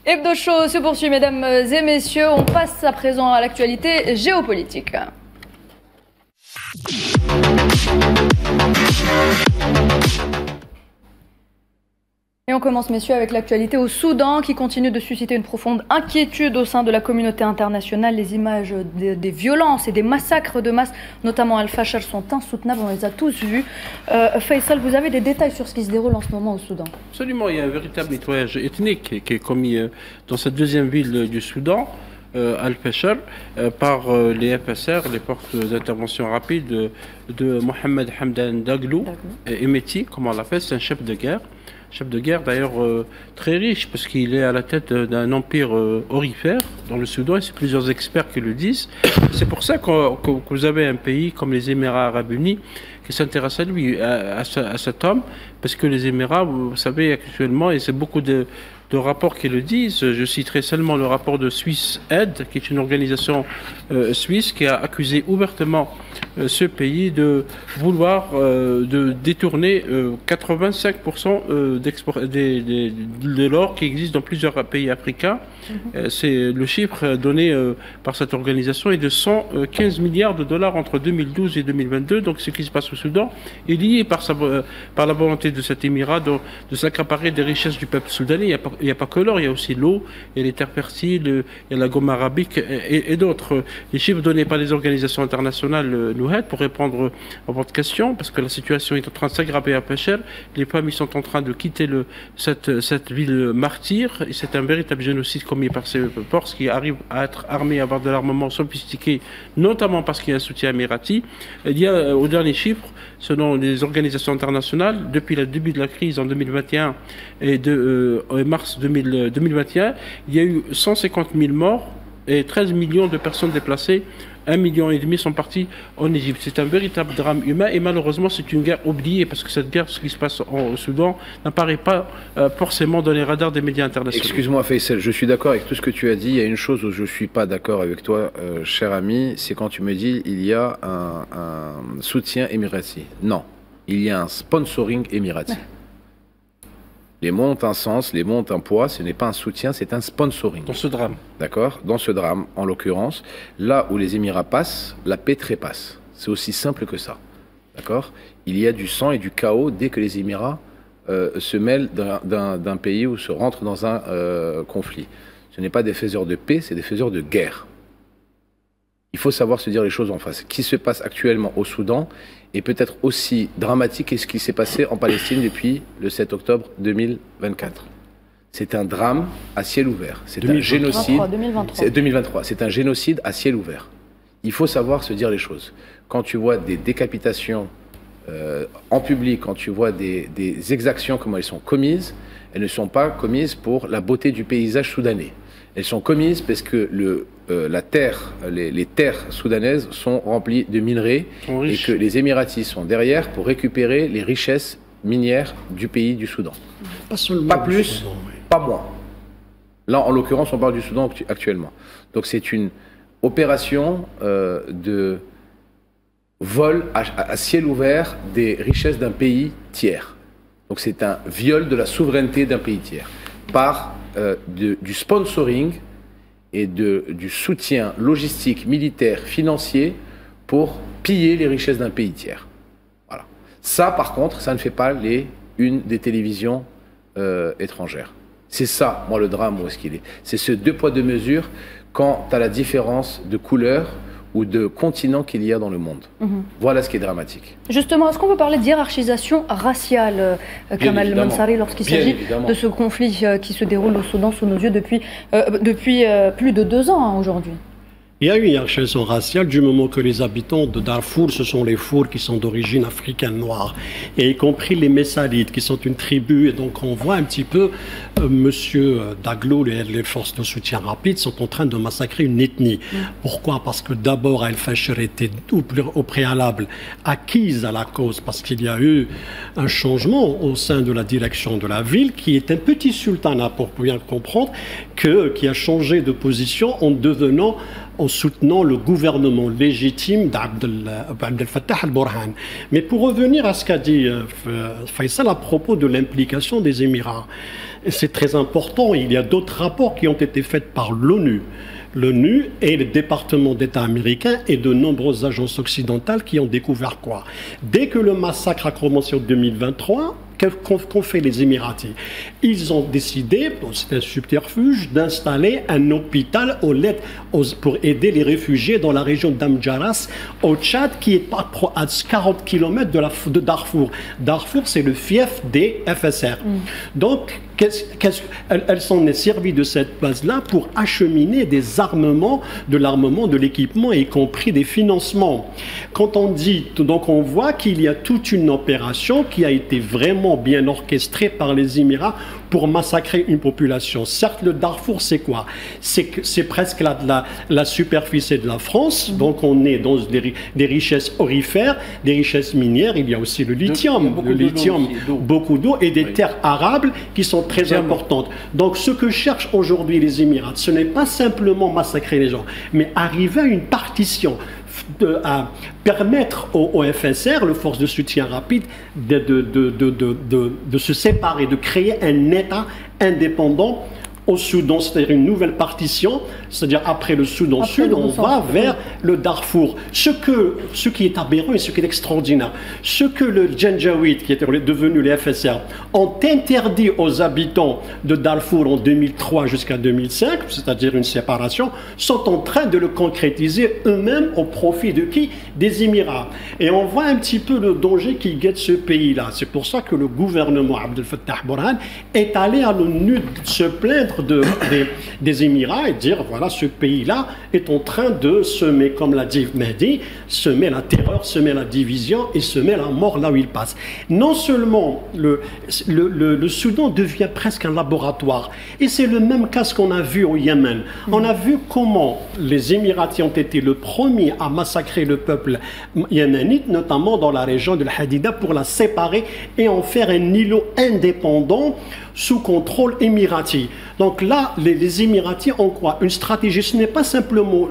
Hebdo Show se poursuit, mesdames et messieurs. On passe à présent à l'actualité géopolitique. Et on commence, messieurs, avec l'actualité au Soudan qui continue de susciter une profonde inquiétude au sein de la communauté internationale. Les images des violences et des massacres de masse, notamment Al-Fashar, sont insoutenables. On les a tous vus. Faisal, vous avez des détails sur ce qui se déroule en ce moment au Soudan? Absolument, il y a un véritable nettoyage ethnique qui est commis dans cette deuxième ville du Soudan, Al-Fashar, par les FSR, les forces d'intervention rapide de Mohamed Hamdan Daglo, Emeti, comme on l'appelle, c'est un chef de guerre. Chef de guerre d'ailleurs très riche parce qu'il est à la tête d'un empire aurifère dans le Soudan et c'est plusieurs experts qui le disent. C'est pour ça que vous avez un pays comme les Émirats Arabes Unis qui s'intéresse à lui, à cet homme, parce que les Émirats, vous savez actuellement, et c'est beaucoup de rapports qui le disent, je citerai seulement le rapport de Swiss Aid, qui est une organisation suisse qui a accusé ouvertement ce pays de vouloir de détourner 85% de l'or qui existe dans plusieurs pays africains. C'est le chiffre donné par cette organisation est de 115 milliards de dollars entre 2012 et 2022. Donc ce qui se passe au Soudan est lié par la volonté de cet émirat de s'accaparer des richesses du peuple soudanais. Il n'y a pas que l'or, il y a aussi l'eau, il y a les terres fertiles, il y a la gomme arabique et d'autres. Les chiffres donnés par les organisations internationales nous aident pour répondre à votre question, parce que la situation est en train de s'aggraver à Fashar. Les femmes ils sont en train de quitter cette ville martyre, et c'est un véritable génocide commis par ces forces qui arrivent à être armées, à avoir de l'armement sophistiqué, notamment parce qu'il y a un soutien émirati. Il y a, au dernier chiffre, selon les organisations internationales, depuis le début de la crise en 2021 et mars 2021, il y a eu 150 000 morts et 13 millions de personnes déplacées. 1,5 million sont partis en Égypte. C'est un véritable drame humain et malheureusement c'est une guerre oubliée parce que cette guerre, ce qui se passe au Soudan, n'apparaît pas forcément dans les radars des médias internationaux. Excuse-moi Faisal, je suis d'accord avec tout ce que tu as dit. Il y a une chose où je ne suis pas d'accord avec toi, cher ami, c'est quand tu me dis il y a un soutien émirati. Non, il y a un sponsoring émirati. Les mots ont un sens, les mots ont un poids, ce n'est pas un soutien, c'est un sponsoring. Dans ce drame. D'accord? Dans ce drame, en l'occurrence, là où les Émirats passent, la paix trépasse. C'est aussi simple que ça. D'accord? Il y a du sang et du chaos dès que les Émirats se mêlent d'un pays ou se rentrent dans un conflit. Ce n'est pas des faiseurs de paix, c'est des faiseurs de guerre. Il faut savoir se dire les choses en face. Ce qui se passe actuellement au Soudan est peut-être aussi dramatique que ce qui s'est passé en Palestine depuis le 7 octobre 2024. C'est un drame à ciel ouvert. C'est un génocide. 2023. C'est un génocide à ciel ouvert. Il faut savoir se dire les choses. Quand tu vois des décapitations en public, quand tu vois des exactions, comment elles sont commises, elles ne sont pas commises pour la beauté du paysage soudanais. Elles sont commises parce que les terres soudanaises sont remplies de minerais et que les Émiratis sont derrière pour récupérer les richesses minières du pays du Soudan. Pas plus, pas moins. Là, en l'occurrence, on parle du Soudan actuellement. Donc c'est une opération de vol à ciel ouvert des richesses d'un pays tiers. Donc c'est un viol de la souveraineté d'un pays tiers par du sponsoring et du soutien logistique, militaire, financier pour piller les richesses d'un pays tiers. Voilà. Ça, par contre, ça ne fait pas une des télévisions étrangères. C'est ça, moi, le drame, où est-ce qu'il est. C'est ce deux poids, deux mesures quant à la différence de couleur ou de continent qu'il y a dans le monde. Voilà ce qui est dramatique. Justement, est-ce qu'on peut parler d'hiérarchisation raciale, Kamal Mansari, lorsqu'il s'agit de ce conflit qui se déroule au Soudan sous nos yeux depuis plus de 2 ans aujourd'hui? Il y a une hiérarchisation raciale du moment que les habitants de Darfour, ce sont les Fours qui sont d'origine africaine noire, et y compris les Messalites qui sont une tribu. Et donc on voit un petit peu Monsieur Daglo, les forces de soutien rapide sont en train de massacrer une ethnie. Pourquoi? Parce que d'abord Al-Fasher était au préalable acquise à la cause, parce qu'il y a eu un changement au sein de la direction de la ville qui est un petit sultanat, pour bien comprendre, qui a changé de position en soutenant le gouvernement légitime d'Abdel Fattah al-Burhan. Mais pour revenir à ce qu'a dit Faisal à propos de l'implication des Émirats, c'est très important. Il y a d'autres rapports qui ont été faits par l'ONU. L'ONU et le département d'État américain et de nombreuses agences occidentales qui ont découvert quoi? Dès que le massacre a commencé en 2023, qu'ont fait les Émiratis? Ils ont décidé, c'est un subterfuge, d'installer un hôpital pour aider les réfugiés dans la région d'Amdjaras, au Tchad, qui est à 40 km de Darfour. Darfour, c'est le fief des FSR. Donc, elles s'en est servi de cette base-là pour acheminer des armements, de l'équipement, y compris des financements. Quand on dit, donc on voit qu'il y a toute une opération qui a été vraiment bien orchestrée par les Émirats pour massacrer une population. Certes, le Darfour, c'est quoi? C'est presque la superficie de la France, donc on est dans des richesses aurifères, des richesses minières, il y a aussi le lithium, beaucoup d'eau et des terres arables qui sont très importantes. Donc ce que cherchent aujourd'hui les Émirats, ce n'est pas simplement massacrer les gens, mais arriver à une partition, à permettre au FSR, le force de soutien rapide, de se séparer, de créer un État indépendant au Soudan, c'est-à-dire une nouvelle partition, c'est-à-dire après le Soudan Sud, on va vers le Darfour. Ce qui est aberrant et ce qui est extraordinaire, ce que le Janjaweed, qui était devenu les FSR, ont interdit aux habitants de Darfour en 2003 jusqu'à 2005, c'est-à-dire une séparation, sont en train de le concrétiser eux-mêmes au profit de qui? Des Émirats. Et on voit un petit peu le danger qui guette ce pays-là. C'est pour ça que le gouvernement Abdel Fattah al-Burhan est allé à l'ONU se plaindre des Émirats et dire voilà, ce pays-là est en train de semer, comme l'a dit Mehdi, semer la terreur, semer la division et semer la mort là où il passe. Non seulement le Soudan devient presque un laboratoire, et c'est le même cas qu'on a vu au Yémen. On a vu comment les Émiratis ont été le premier à massacrer le peuple yéménite, notamment dans la région de l'Hadida, pour la séparer et en faire un îlot indépendant sous contrôle émirati. Donc là, les Émiratis ont quoi? Une stratégie. Ce n'est pas simplement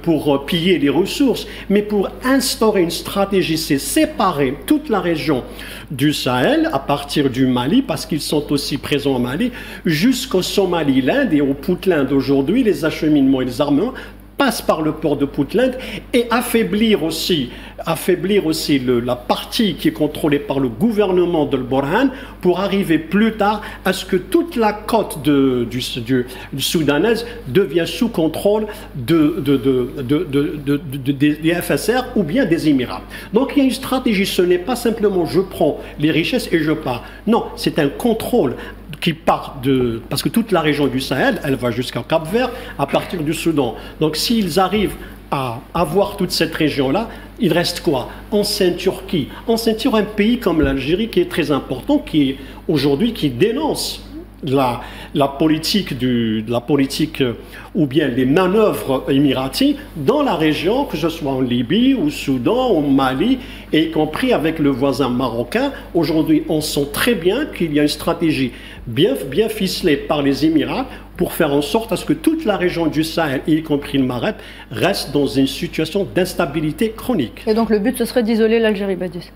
pour piller les ressources, mais pour instaurer une stratégie. C'est séparer toute la région du Sahel, à partir du Mali, parce qu'ils sont aussi présents au Mali, jusqu'au Somaliland et au Puntland aujourd'hui, les acheminements et les armements passe par le port de Puntland et affaiblir aussi la partie qui est contrôlée par le gouvernement de Burhan pour arriver plus tard à ce que toute la côte du soudanaise devient sous contrôle des FSR ou bien des Émirats. Donc il y a une stratégie, ce n'est pas simplement je prends les richesses et je pars. Non, c'est un contrôle qui part parce que toute la région du Sahel, elle va jusqu'au Cap-Vert à partir du Soudan. Donc s'ils arrivent à avoir toute cette région-là, il reste quoi? En Turquie. En ceinture, un pays comme l'Algérie qui est très important, qui dénonce la politique ou bien les manœuvres émiratis dans la région, que ce soit en Libye, au Soudan, au Mali, et y compris avec le voisin marocain. Aujourd'hui, on sent très bien qu'il y a une stratégie bien ficelée par les Émirats pour faire en sorte à ce que toute la région du Sahel, y compris le Maghreb, reste dans une situation d'instabilité chronique. Et donc le but, ce serait d'isoler l'Algérie, Badius?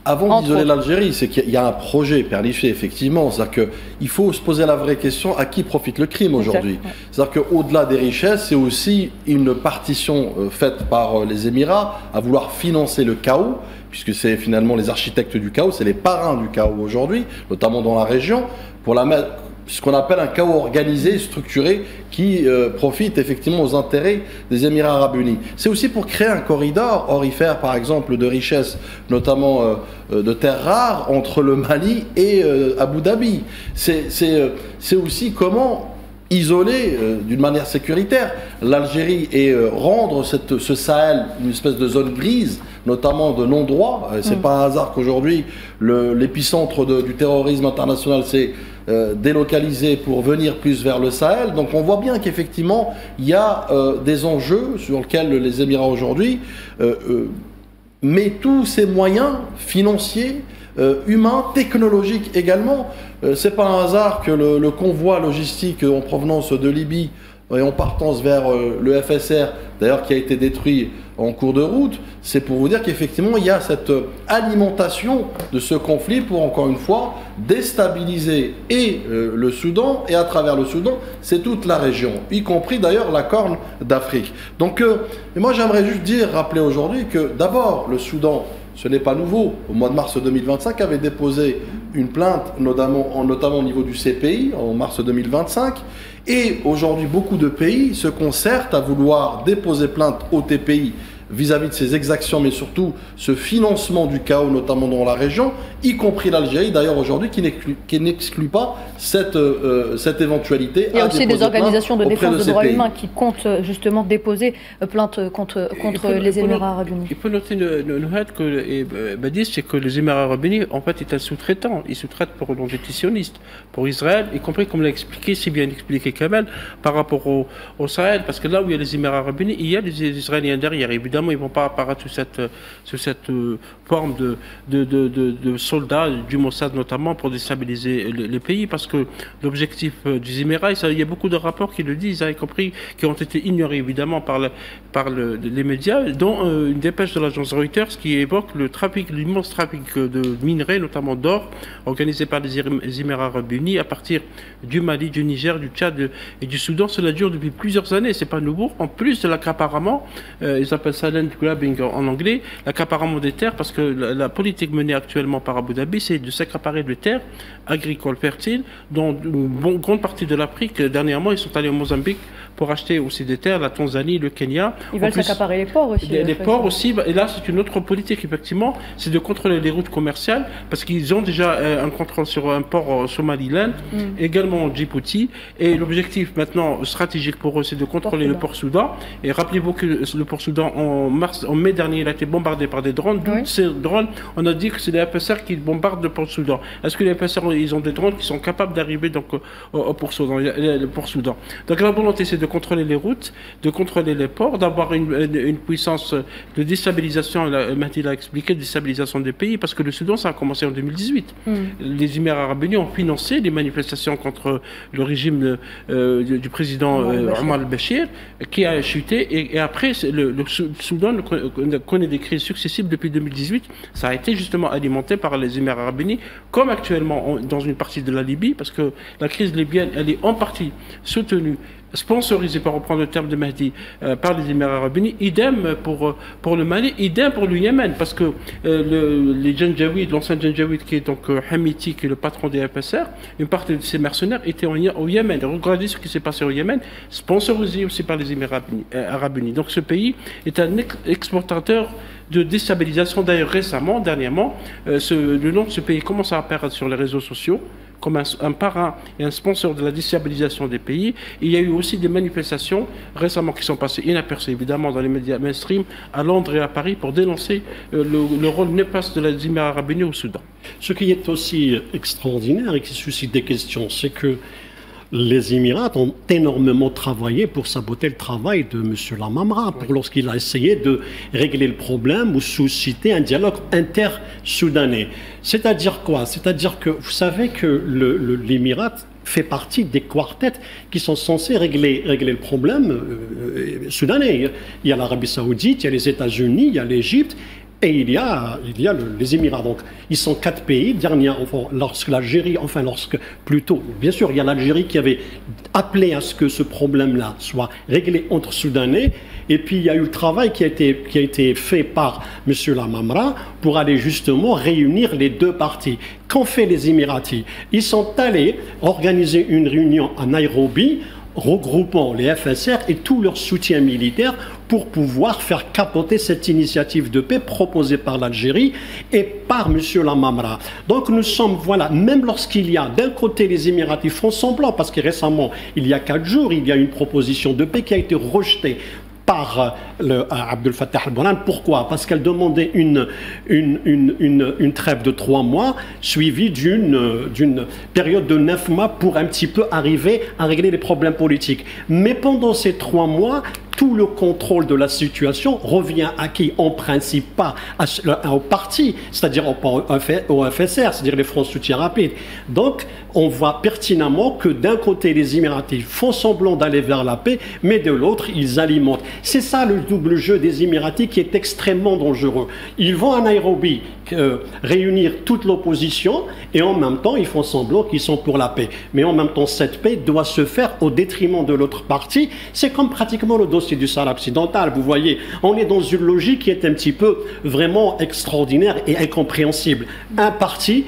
Avant d'isoler l'Algérie, c'est qu'il y a un projet perniché, effectivement. C'est-à-dire qu'il faut se poser la vraie question, à qui profite le crime aujourd'hui? C'est-à-dire qu'au-delà des richesses, c'est aussi une partition faite par les Émirats à vouloir financer le chaos, puisque c'est finalement les architectes du chaos, c'est les parrains du chaos aujourd'hui, notamment dans la région, pour la mettre ce qu'on appelle un chaos organisé, structuré, qui profite effectivement aux intérêts des Émirats Arabes Unis. C'est aussi pour créer un corridor aurifère, par exemple, de richesses, notamment de terres rares, entre le Mali et Abu Dhabi. C'est aussi comment isoler d'une manière sécuritaire l'Algérie et rendre ce Sahel une espèce de zone grise, notamment de non-droit. C'est pas un hasard qu'aujourd'hui l'épicentre du terrorisme international s'est délocalisé pour venir plus vers le Sahel. Donc on voit bien qu'effectivement il y a des enjeux sur lesquels les Émirats aujourd'hui mettent tous ces moyens financiers, humains, technologiques également. C'est pas un hasard que le convoi logistique en provenance de Libye et en partance vers le FSR, d'ailleurs qui a été détruit en cours de route, c'est pour vous dire qu'effectivement il y a cette alimentation de ce conflit pour encore une fois déstabiliser et le Soudan, et à travers le Soudan c'est toute la région, y compris d'ailleurs la Corne d'Afrique. Donc moi j'aimerais juste rappeler aujourd'hui que d'abord le Soudan, ce n'est pas nouveau, au mois de mars 2025 avait déposé une plainte notamment au niveau du CPI en mars 2025. Et aujourd'hui, beaucoup de pays se concertent à vouloir déposer plainte au TPI vis-à-vis de ces exactions, mais surtout ce financement du chaos, notamment dans la région, y compris l'Algérie, d'ailleurs aujourd'hui, qui n'exclut pas cette éventualité. Il y a aussi des organisations de défense des droits humains qui comptent justement déposer plainte contre les Émirats arabes unis. Il faut noter c'est que les Émirats arabes unis, en fait, est un sous-traitant. Ils sous-traitent pour l'entité sioniste, pour Israël, y compris, comme l'a expliqué, si bien expliqué Kamel, par rapport au Sahel, parce que là où il y a les Émirats arabes unis, il y a les Israéliens derrière, évidemment. Ils ne vont pas apparaître sous cette forme de soldats du Mossad notamment pour déstabiliser les pays, parce que l'objectif des Émirats, il y a beaucoup de rapports qui le disent, y compris qui ont été ignorés évidemment par les médias, dont une dépêche de l'agence Reuters qui évoque l'immense trafic de minerais, notamment d'or, organisé par les Émirats arabes unis à partir du Mali, du Niger, du Tchad et du Soudan. Cela dure depuis plusieurs années, c'est pas nouveau. En plus de l'accaparement, ils appellent ça land grabbing en anglais, l'accaparement des terres, parce que la politique menée actuellement par Abu Dhabi, c'est de s'accaparer de terres agricoles fertiles, dont une grande partie de l'Afrique. Dernièrement, ils sont allés au Mozambique pour acheter aussi des terres, la Tanzanie, le Kenya. Ils veulent s'accaparer les ports aussi. Les ports aussi, et là c'est une autre politique effectivement, c'est de contrôler les routes commerciales, parce qu'ils ont déjà un contrôle sur un port au Somaliland, également au Djibouti, et l'objectif maintenant stratégique pour eux, c'est de contrôler le port Soudan. Et rappelez-vous que le port Soudan, en mai dernier, il a été bombardé par des drones. D'où ces drones, on a dit que c'est les FSR qui bombardent le port Soudan. Est-ce que les FSR, ils ont des drones qui sont capables d'arriver donc au port Soudan, le port Soudan. Donc la volonté, c'est de contrôler les routes, de contrôler les ports, d'avoir une puissance de déstabilisation, Mahdi l'a expliqué, de déstabilisation des pays, parce que le Soudan, ça a commencé en 2018. Les Émirats arabes unis ont financé des manifestations contre le régime du président Omar al-Bashir, qui a chuté, et après, le Soudan connaît des crises successives depuis 2018. Ça a été justement alimenté par les Émirats arabes unis, comme actuellement dans une partie de la Libye, parce que la crise libyenne, elle est en partie soutenue, sponsorisé, pour reprendre le terme de Mahdi, par les Émirats arabes unis. Idem pour le Mali, idem pour le Yémen, parce que les Janjaouid, l'ancien Janjaouid qui est donc Hamiti, qui est le patron des FSR, une partie de ses mercenaires étaient au Yémen. Regardez ce qui s'est passé au Yémen, sponsorisé aussi par les Émirats arabes unis. Donc ce pays est un exportateur de déstabilisation. D'ailleurs dernièrement, le nom de ce pays commence à apparaître sur les réseaux sociaux comme un parrain et un sponsor de la déstabilisation des pays. Il y a eu aussi des manifestations récemment qui sont passées inaperçues évidemment dans les médias mainstream à Londres et à Paris pour dénoncer le rôle néfaste de les Émirats arabes unis au Soudan. Ce qui est aussi extraordinaire et qui suscite des questions, c'est que les Émirats ont énormément travaillé pour saboter le travail de M. Lamamra, lorsqu'il a essayé de régler le problème ou susciter un dialogue inter-soudanais. C'est-à-dire quoi? C'est-à-dire que vous savez que l'Émirat fait partie des quartets qui sont censés régler le problème soudanais. Il y a l'Arabie Saoudite, il y a les États-Unis, il y a l'Égypte. Et il y a les Émirats. Donc, ils sont 4 pays. Bien sûr, il y a l'Algérie qui avait appelé à ce que ce problème-là soit réglé entre Soudanais. Et puis, il y a eu le travail qui a été fait par M. Lamamra pour aller justement réunir les deux parties. Qu'ont fait les Émiratis? Ils sont allés organiser une réunion à Nairobi regroupant les FSR et tout leur soutien militaire pour pouvoir faire capoter cette initiative de paix proposée par l'Algérie et par M. Lamamra. Donc nous sommes, voilà, même lorsqu'il y a d'un côté les Émiratis font semblant, parce que récemment, il y a 4 jours, il y a une proposition de paix qui a été rejetée par Abdel Fattah al-Burhan. Pourquoi? Parce qu'elle demandait une trêve de 3 mois suivie d'une période de 9 mois pour un petit peu arriver à régler les problèmes politiques. Mais pendant ces 3 mois, tout le contrôle de la situation revient à qui? En principe pas au parti, c'est-à-dire au FSR, c'est-à-dire les fronts de soutien rapide. Donc, on voit pertinemment que d'un côté, les Émiratis font semblant d'aller vers la paix, mais de l'autre, ils alimentent. C'est ça le double jeu des Émiratis qui est extrêmement dangereux. Ils vont à Nairobi réunir toute l'opposition et en même temps, ils font semblant qu'ils sont pour la paix. Mais en même temps, cette paix doit se faire au détriment de l'autre parti. C'est comme pratiquement le dossier du Sahara occidental. Vous voyez, on est dans une logique qui est un petit peu vraiment extraordinaire et incompréhensible. Un parti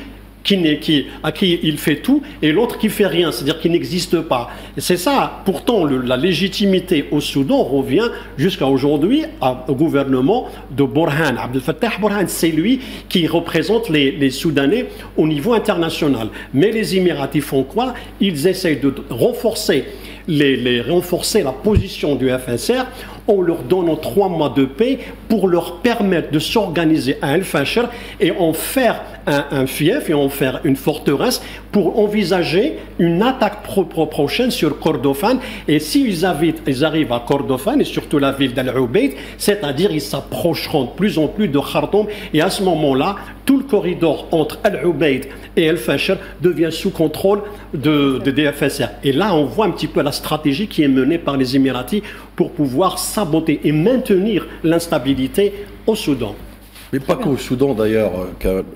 à qui il fait tout et l'autre qui fait rien, c'est-à-dire qui n'existe pas. C'est ça. Pourtant, la légitimité au Soudan revient jusqu'à aujourd'hui au gouvernement de Burhan. Abdel Fattah Burhan, c'est lui qui représente les Soudanais au niveau international. Mais les Émiratis font quoi? Ils essayent de renforcer la position du FSR en leur donnant 3 mois de paix pour leur permettre de s'organiser à El Fasher et en faire un fief et en faire une forteresse pour envisager une attaque prochaine sur Kordofan. Et s'ils arrivent à Kordofan et surtout la ville d'Al-Ubaid, c'est-à-dire ils s'approcheront de plus en plus de Khartoum et à ce moment-là, tout le corridor entre Al-Ubaid et El Fasher devient sous contrôle des FSR. Et là, on voit un petit peu la stratégie qui est menée par les Émiratis pour pouvoir saboter et maintenir l'instabilité au Soudan. Mais pas qu'au Soudan d'ailleurs.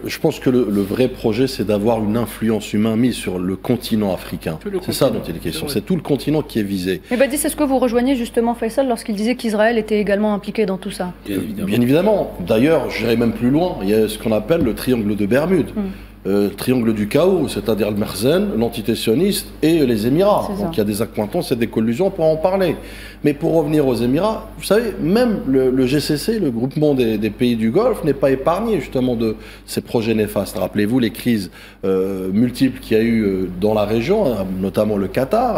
Je pense que le vrai projet, c'est d'avoir une influence humaine mise sur le continent africain. C'est ça dont il est question. C'est tout le continent qui est visé. Mais Badis, est-ce que vous rejoignez justement Faisal lorsqu'il disait qu'Israël était également impliqué dans tout ça? Bien évidemment. D'ailleurs, j'irai même plus loin. Il y a ce qu'on appelle le triangle de Bermude. Le triangle du chaos, c'est-à-dire le Merzen, l'entité sioniste et les Émirats. Donc il y a des accointances et des collusions pour en parler. Mais pour revenir aux Émirats, vous savez, même le GCC, le groupement des pays du Golfe, n'est pas épargné justement de ces projets néfastes. Rappelez-vous les crises multiples qu'il y a eu dans la région, notamment le Qatar,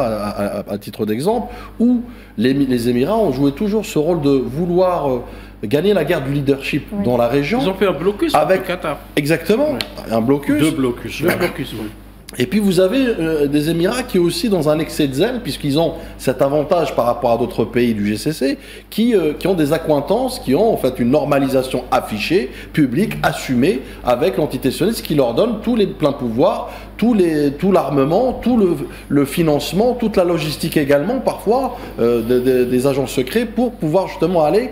à titre d'exemple, où les Émirats ont joué toujours ce rôle de vouloir gagner la guerre du leadership dans la région. Ils ont fait un blocus avec le Qatar. Exactement, un blocus. 2 blocus. Et puis vous avez des Émirats qui aussi dans un excès de zèle, puisqu'ils ont cet avantage par rapport à d'autres pays du GCC, qui ont des accointances, qui ont en fait une normalisation affichée, publique, assumée, avec l'entité sioniste qui leur donne tous les pleins pouvoirs, tout l'armement, tout le financement, toute la logistique également, parfois, des agents secrets pour pouvoir justement aller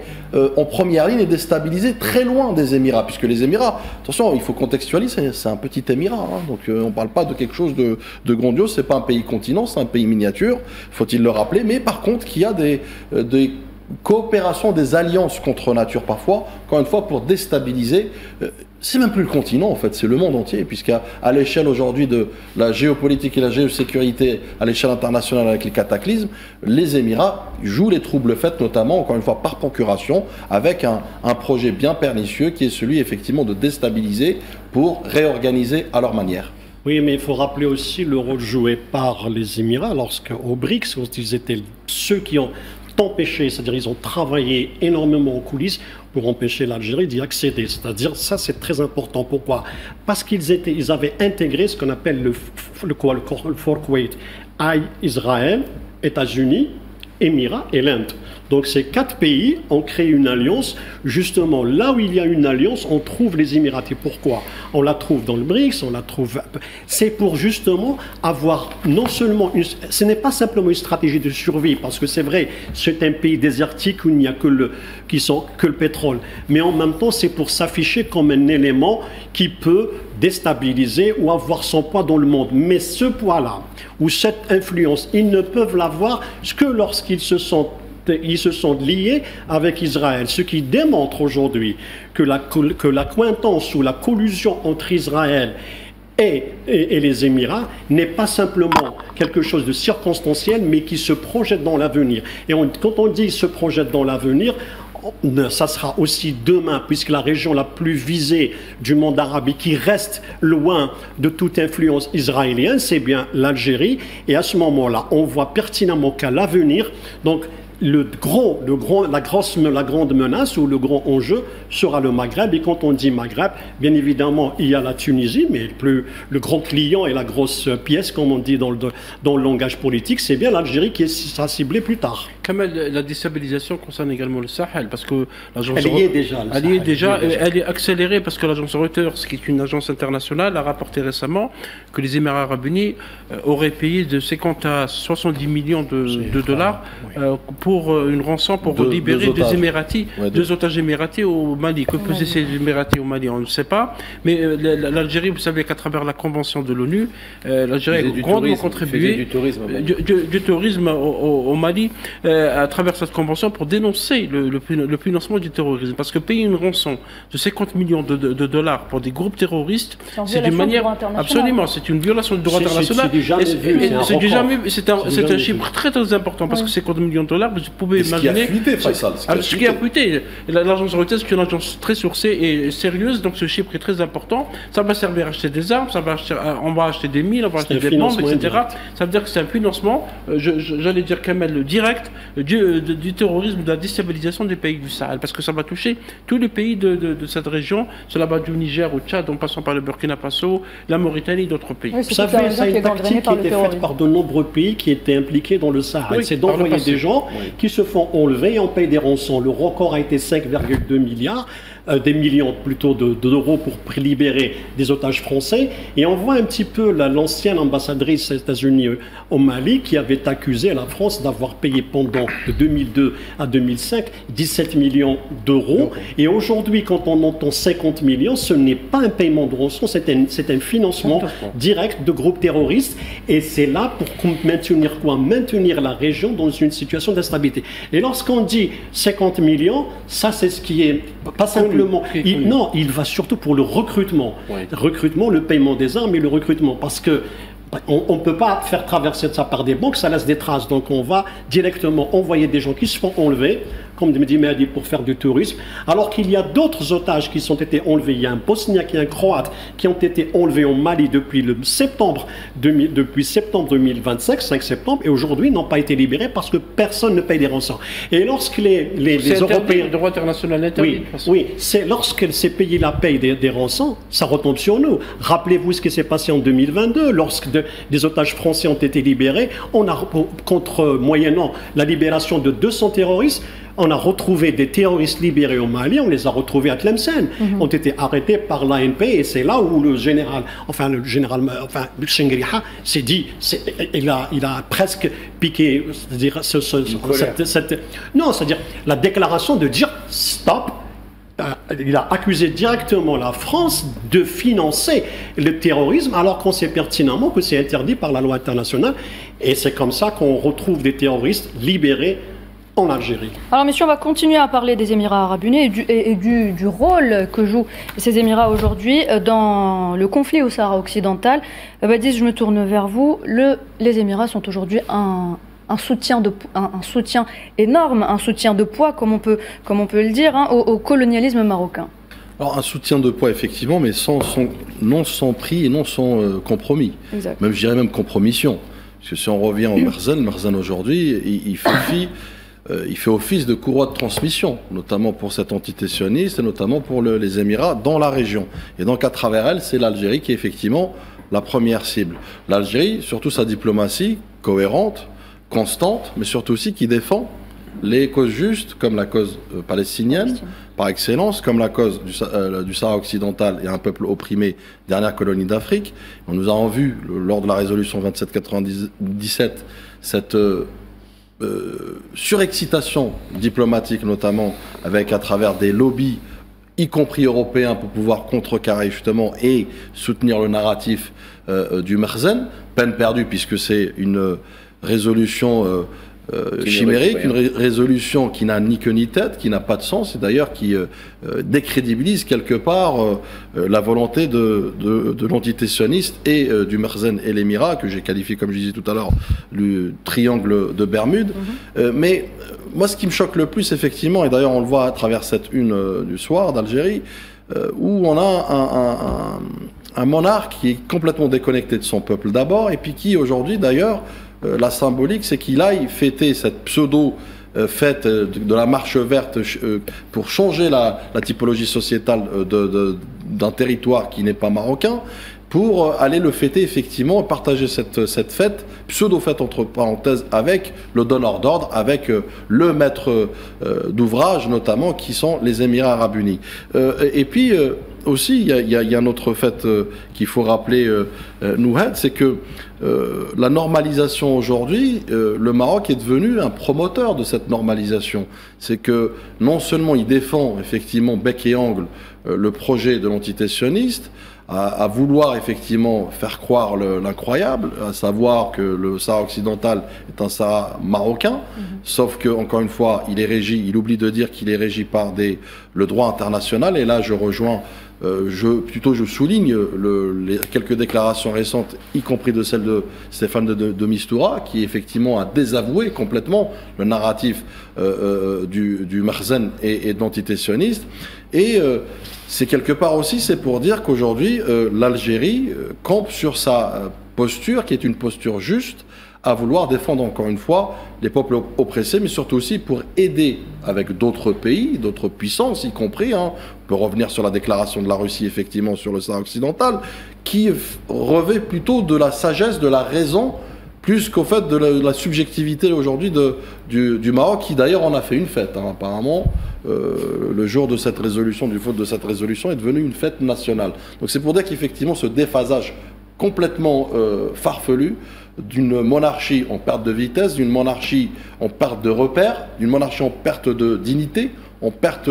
en première ligne et déstabiliser très loin des Émirats, puisque les Émirats, attention, il faut contextualiser, c'est un petit Émirat, hein, donc on ne parle pas de quelque chose de grandiose, c'est pas un pays continent, c'est un pays miniature, faut-il le rappeler, mais par contre qu'il y a des coopérations, des alliances contre nature parfois, encore une fois pour déstabiliser, c'est même plus le continent en fait, c'est le monde entier, puisqu'à l'échelle aujourd'hui de la géopolitique et la géosécurité, à l'échelle internationale avec les cataclysmes, les Émirats jouent les troubles faits, notamment encore une fois par procuration, avec un projet bien pernicieux qui est celui effectivement de déstabiliser pour réorganiser à leur manière. Oui, mais il faut rappeler aussi le rôle joué par les Émirats lorsqu'au BRICS, ils étaient ceux qui ont empêché, c'est-à-dire ils ont travaillé énormément en coulisses pour empêcher l'Algérie d'y accéder. C'est-à-dire, ça c'est très important. Pourquoi? Parce ils avaient intégré ce qu'on appelle le Four Quaid, Israël, États-Unis, Émirats et l'Inde. Donc ces 4 pays ont créé une alliance. Justement, là où il y a une alliance, on trouve les Émiratis. Pourquoi? On la trouve dans le BRICS, on la trouve... C'est pour justement avoir non seulement... Ce n'est pas simplement une stratégie de survie, parce que c'est vrai, c'est un pays désertique où il n'y a que le pétrole. Mais en même temps, c'est pour s'afficher comme un élément qui peut déstabiliser ou avoir son poids dans le monde. Mais ce poids-là, ou cette influence, ils ne peuvent l'avoir que lorsqu'ils se sont liés avec Israël, ce qui démontre aujourd'hui que l'accointance ou la collusion entre Israël et les Émirats n'est pas simplement quelque chose de circonstanciel, mais qui se projette dans l'avenir. Et quand on dit se projette dans l'avenir, ça sera aussi demain, puisque la région la plus visée du monde arabe et qui reste loin de toute influence israélienne, c'est bien l'Algérie. Et à ce moment-là, on voit pertinemment qu'à l'avenir, donc la grande menace ou le grand enjeu sera le Maghreb. Et quand on dit Maghreb, bien évidemment, il y a la Tunisie, mais le grand client et la grosse pièce, comme on dit dans le langage politique, c'est bien l'Algérie qui sera ciblée plus tard. Kamel, la déstabilisation concerne également le Sahel, parce que l'agence elle y est déjà. Elle est accélérée parce que l'agence Reuters, qui est une agence internationale, a rapporté récemment que les Émirats arabes unis auraient payé de 50 à 70 millions de dollars pour une rançon pour libérer deux otages émiratis au Mali. Que faisaient ces émiratis au Mali, on ne sait pas. Mais l'Algérie, vous savez qu'à travers la convention de l'ONU, l'Algérie a grandement contribué du tourisme au Mali à travers cette convention pour dénoncer le financement du terrorisme. Parce que payer une rançon de 50 millions de dollars pour des groupes terroristes, c'est d'une manière... Absolument, c'est une violation du droit international. C'est un chiffre très très important parce que 50 millions de dollars, vous pouvez imaginer... Ce qui a fuité. L'agence Reuters, c'est une agence très sourcée et sérieuse, donc ce chiffre est très important. Ça va servir à acheter des armes, on va acheter des mines, on va acheter des bombes, etc. Ça veut dire que c'est un financement, j'allais dire Kamel, direct du terrorisme, de la déstabilisation des pays du Sahel, parce que ça va toucher tous les pays de cette région. Cela va du Niger au Tchad, en passant par le Burkina Faso, la Mauritanie et d'autres pays. Oui, vous savez, c'est une tactique qui était faite par de nombreux pays qui étaient impliqués dans le Sahel. C'est d'envoyer des gens qui se font enlever et on paye des rançons. Le record a été 5,2 milliards. Des millions plutôt d'euros pour libérer des otages français. Et on voit un petit peu l'ancienne ambassadrice des États-Unis au Mali qui avait accusé la France d'avoir payé pendant de 2002 à 2005 17 millions d'euros. Et aujourd'hui, quand on entend 50 millions, ce n'est pas un paiement de rançon, c'est un financement direct de groupes terroristes. Et c'est là pour maintenir quoi? Maintenir la région dans une situation d'instabilité. Et lorsqu'on dit 50 millions, ça c'est ce qui est pas simplement... il va surtout pour le recrutement. Recrutement, le paiement des armes et le recrutement. Parce que on ne peut pas faire traverser ça par des banques, ça laisse des traces. Donc on va directement envoyer des gens qui se font enlever, comme dit Mehdi, pour faire du tourisme, alors qu'il y a d'autres otages qui ont été enlevés. Il y a un Bosniaque et un Croate qui ont été enlevés au Mali depuis septembre 2025, 5 septembre, et aujourd'hui n'ont pas été libérés parce que personne ne paye des rançons. Et lorsque les Européens... Le droit international interdit. Oui, c'est lorsque ces pays-là payent des rançons, ça retombe sur nous. Rappelez-vous ce qui s'est passé en 2022, lorsque des otages français ont été libérés, moyennant la libération de 200 terroristes, on a retrouvé des terroristes libérés au Mali, on les a retrouvés à Tlemcen, ont été arrêtés par l'ANP, et c'est là où le général Chengriha s'est dit, il a presque piqué, c'est-à-dire c'est-à-dire la déclaration de dire stop. Il a accusé directement la France de financer le terrorisme, alors qu'on sait pertinemment que c'est interdit par la loi internationale, et c'est comme ça qu'on retrouve des terroristes libérés en Algérie. Alors messieurs, on va continuer à parler des Émirats arabes unis et du rôle que jouent ces Émirats aujourd'hui dans le conflit au Sahara occidental. Baptiste, je me tourne vers vous. Les Émirats sont aujourd'hui un soutien énorme, un soutien de poids, comme on peut le dire, au colonialisme marocain. Alors un soutien de poids effectivement, mais non sans prix et non sans compromis. Exact. Même je dirais même compromission. Parce que si on revient au Merzan aujourd'hui, il fait office de courroie de transmission, notamment pour cette entité sioniste et notamment pour les Émirats dans la région. Et donc à travers elle, c'est l'Algérie qui est effectivement la première cible. L'Algérie, surtout sa diplomatie cohérente, constante, mais surtout aussi qui défend les causes justes, comme la cause palestinienne, par excellence, comme la cause du Sahara occidental et un peuple opprimé, dernière colonie d'Afrique. Nous avons vu, lors de la résolution 2797, cette surexcitation diplomatique, notamment avec à travers des lobbies, y compris européens, pour pouvoir contrecarrer justement et soutenir le narratif du Merzan. Peine perdue, puisque c'est une résolution chimérique, une résolution qui n'a ni queue ni tête, qui n'a pas de sens, et d'ailleurs qui décrédibilise quelque part la volonté de l'entité sioniste et du Merzen et l'Émirat, que j'ai qualifié, comme je disais tout à l'heure, le triangle de Bermude. Mais moi, ce qui me choque le plus, effectivement, et d'ailleurs on le voit à travers cette une du soir d'Algérie, où on a un monarque qui est complètement déconnecté de son peuple d'abord, et puis qui aujourd'hui d'ailleurs, la symbolique, c'est qu'il aille fêter cette pseudo-fête de la marche verte pour changer la typologie sociétale d'un territoire qui n'est pas marocain, pour aller le fêter effectivement, partager cette fête, pseudo-fête entre parenthèses, avec le donneur d'ordre, avec le maître d'ouvrage notamment, qui sont les Émirats Arabes Unis. Et puis aussi, il y a un autre fait qu'il faut rappeler, Nouhed, c'est que la normalisation aujourd'hui, le Maroc est devenu un promoteur de cette normalisation. C'est que non seulement il défend effectivement bec et angle le projet de l'entité sioniste, à vouloir effectivement faire croire l'incroyable, à savoir que le Sahara occidental est un Sahara marocain, sauf que, encore une fois, il oublie de dire qu'il est régi par le droit international, et là je rejoins, je souligne les quelques déclarations récentes, y compris de celle de Stéphane de Mistura, qui effectivement a désavoué complètement le narratif du Merzen et de l'entité sioniste, et c'est quelque part aussi, c'est pour dire qu'aujourd'hui, l'Algérie campe sur sa posture, qui est une posture juste, à vouloir défendre encore une fois les peuples oppressés, mais surtout aussi pour aider avec d'autres pays, d'autres puissances, y compris, on peut revenir sur la déclaration de la Russie, effectivement, sur le Sahara occidental, qui revêt plutôt de la sagesse, de la raison, plus qu'au fait de la subjectivité aujourd'hui du Maroc, qui d'ailleurs en a fait une fête, apparemment. Le jour de cette résolution, du vote de cette résolution, est devenu une fête nationale. Donc c'est pour dire qu'effectivement ce déphasage complètement farfelu d'une monarchie en perte de vitesse, d'une monarchie en perte de repères, d'une monarchie en perte de dignité, en perte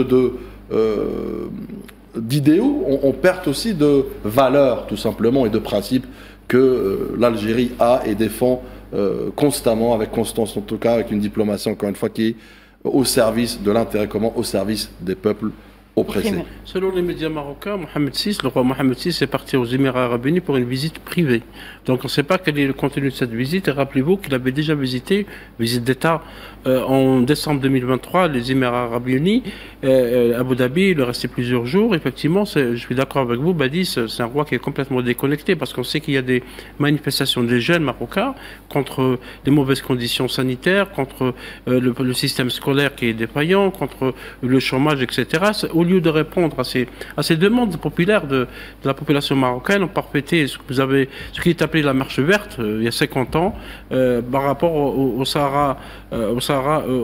d'idéaux, en perte aussi de valeurs tout simplement et de principes que l'Algérie a et défend constamment, avec constance en tout cas, avec une diplomatie encore une fois qui est au service de l'intérêt commun, au service des peuples oppressés. Selon les médias marocains, le roi Mohamed VI est parti aux Émirats Arabes Unis pour une visite privée. Donc on ne sait pas quel est le contenu de cette visite. Et rappelez-vous qu'il avait déjà visité, visite d'État, en décembre 2023, les Émirats Arabes Unis, Abu Dhabi, il est resté plusieurs jours. Effectivement, je suis d'accord avec vous, Badis, c'est un roi qui est complètement déconnecté, parce qu'on sait qu'il y a des manifestations des jeunes marocains contre les mauvaises conditions sanitaires, contre le système scolaire qui est défaillant, contre le chômage, etc. Au lieu de répondre à ces demandes populaires de la population marocaine, on parfaitait ce qui est appelé la marche verte il y a 50 ans par rapport au Sahara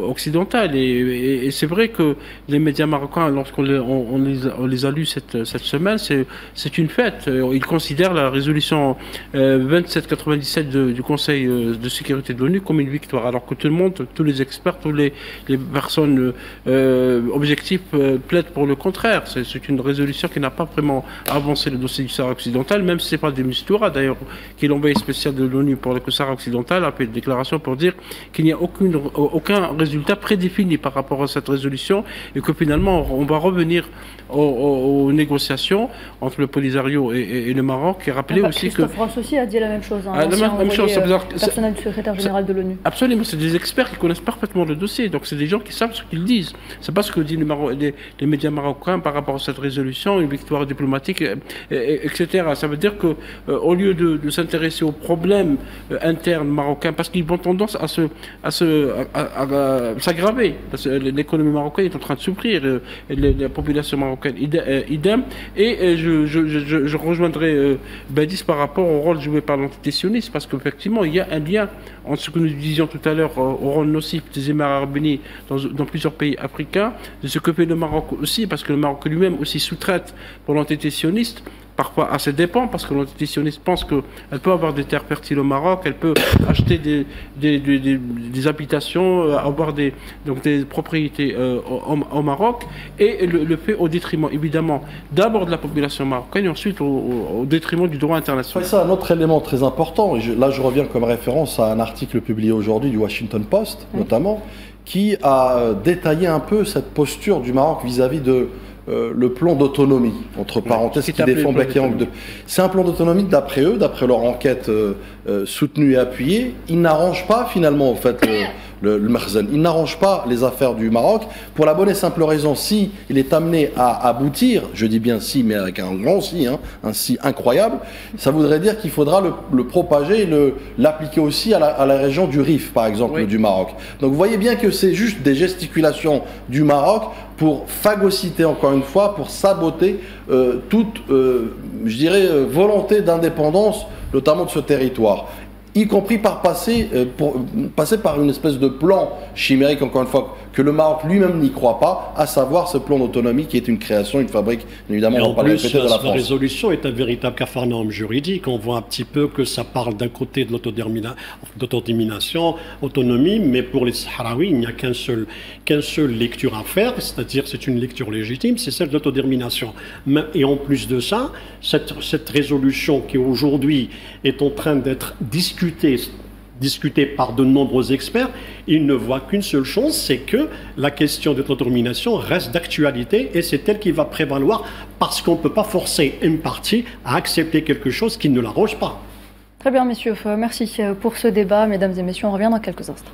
occidental. Et c'est vrai que les médias marocains, lorsqu'on les a lus cette semaine, c'est une fête. Ils considèrent la résolution 2797 du Conseil de sécurité de l'ONU comme une victoire, alors que tout le monde, tous les experts, toutes les personnes objectives plaident pour le contraire. C'est une résolution qui n'a pas vraiment avancé le dossier du Sahara occidental, même si ce n'est pas des Mistura, d'ailleurs, qui est l'envoyé spécial de l'ONU pour le Sahara occidental, a fait une déclaration pour dire qu'il n'y a aucun résultat prédéfini par rapport à cette résolution, et que finalement on va revenir aux négociations entre le Polisario et le Maroc, et rappeler aussi que... Christophe Ross aussi a dit la même chose. La même chose, personnel du secrétaire général de l'ONU. Absolument, c'est des experts qui connaissent parfaitement le dossier, donc c'est des gens qui savent ce qu'ils disent. C'est pas ce que disent les médias marocains par rapport à cette résolution, une victoire diplomatique, etc. Ça veut dire que au lieu de s'intéresser aux problèmes internes marocains, parce qu'ils ont tendance à s'aggraver, l'économie marocaine est en train de souffrir, la population marocaine idem, et je rejoindrai Badis par rapport au rôle joué par l'entité sioniste, parce qu'effectivement il y a un lien entre ce que nous disions tout à l'heure au rôle nocif des Émirats Arabes Unis dans plusieurs pays africains, de ce que fait le Maroc aussi, parce que le Maroc lui-même aussi sous-traite pour l'entité sioniste parfois assez dépend, parce que l'antisioniste pense qu'elle peut avoir des terres fertiles au Maroc, elle peut acheter des habitations, avoir des propriétés au Maroc, et le fait au détriment, évidemment, d'abord de la population marocaine, et ensuite au détriment du droit international. C'est un autre élément très important, et là je reviens comme référence à un article publié aujourd'hui du Washington Post, notamment, qui a détaillé un peu cette posture du Maroc vis-à-vis de le plan d'autonomie, entre parenthèses, qui défend Black Yang 2. C'est un plan d'autonomie d'après eux, d'après leur enquête soutenue et appuyée. Il n'arrange pas finalement, en fait, le Makhzen. Il n'arrange pas les affaires du Maroc pour la bonne et simple raison, si il est amené à aboutir, je dis bien si, mais avec un grand si, hein, un si incroyable, ça voudrait dire qu'il faudra le propager et l'appliquer aussi à la région du Rif, par exemple, du Maroc. Donc vous voyez bien que c'est juste des gesticulations du Maroc pour phagocyter, encore une fois, pour saboter toute, je dirais, volonté d'indépendance, notamment de ce territoire, y compris par passer par une espèce de plan chimérique, encore une fois, que le Maroc lui-même n'y croit pas, à savoir ce plan d'autonomie qui est une création, une fabrique, évidemment, on va pas le répéter, de la France. La résolution est un véritable capharnaüm juridique. On voit un petit peu que ça parle d'un côté de l'autodétermination, autonomie, mais pour les Sahraouis, il n'y a qu'une seule lecture à faire, c'est-à-dire c'est une lecture légitime, c'est celle de l'autodétermination. Et en plus de ça, cette résolution qui aujourd'hui est en train d'être discuté par de nombreux experts, ils ne voient qu'une seule chose, c'est que la question de l'autodétermination reste d'actualité et c'est elle qui va prévaloir parce qu'on ne peut pas forcer une partie à accepter quelque chose qui ne l'arrange pas. Très bien, messieurs. Merci pour ce débat. Mesdames et messieurs, on revient dans quelques instants.